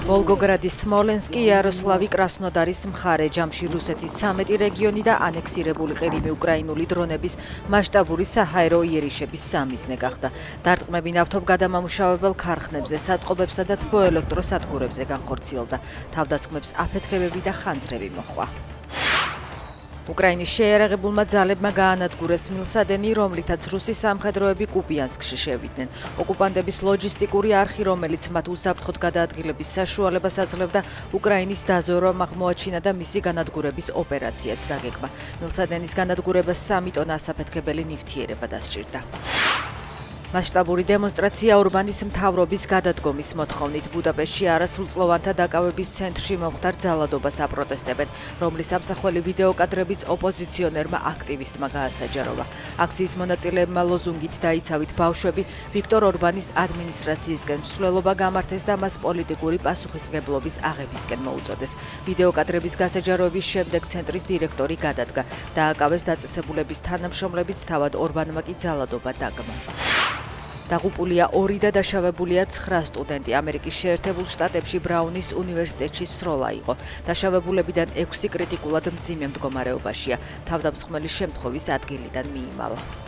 ვოლგოგრადის, სმოლენსკი, იაროსლავი, კრასნოდარის მხარე, ჯამში რუსეთის 13 რეგიონი და ანექსირებული ყირიმი უკრაინული დრონების მასშტაბური საჰაერო იერიშების სამიზნე გახდა. დარტყმები ნავთობგადამამუშავებელ ქარხნებზე, საწყობებსა და თბოელექტროსადგურებზე განხორციელდა. თავდასხმებს აფეთქებები და ხანძრები მოჰყვა. უკრაინის შეიარაღებულმა ძალებმა გაანადგურეს მილსადენი, რომლითაც რუსი სამხედროები კუპიანსკში შევიდნენ. ოკუპანტების ლოჯისტიკური არხი, რომელიც მათ უსაფრთხოდ გადაადგილების საშუალებას აძლევდა, უკრაინის დაზვერვამ აღმოაჩინა და მისი განადგურების ოპერაციაც დაგეგმა. მილსადენის განადგურებას 3 ტონა ასაფეთქებელი ნივთიერება დასჭირდა. მასშტაბური დემონსტრაცია ორბანის მთავრობის გადადგომის მოთხოვნით ბუდაპეშტში არასრულწლოვანთა დაკავების ცენტრში მომხდარ ძალადობას აპროტესტებენ, რომლის ამსახველი ვიდეოკადრებიც ოპოზიციონერმა აქტივისტმა გაასაჯაროვა. აქციის მონაწილეებმა ლოზუნგით დაიცავით ბავშვები, ვიქტორ ორბანის ადმინისტრაციისკენ მსვლელობა გამართეს და მას პოლიტიკური პასუხისმგებლობის აღებისკენ მოუწოდეს. ვიდეოკადრების გასაჯაროების შემდეგ ცენტრის დირექტორი გადადგა. დააკავეს დაწესებულების თანამშრომლებიც, თავად ორბანმა კი ძალადობა დაგმა. დაღუპულია 2 და დაშავებულია 9 სტუდენტი. ამერიკის შეერთებულ შტატებში ბრაუნის უნივერსიტეტში სროლა იყო. დაშავებულებიდან 6 კრიტიკულად მძიმე მდგომარეობაშია. თავდამსხმელი შემთხვევის ადგილიდან მიიმალა.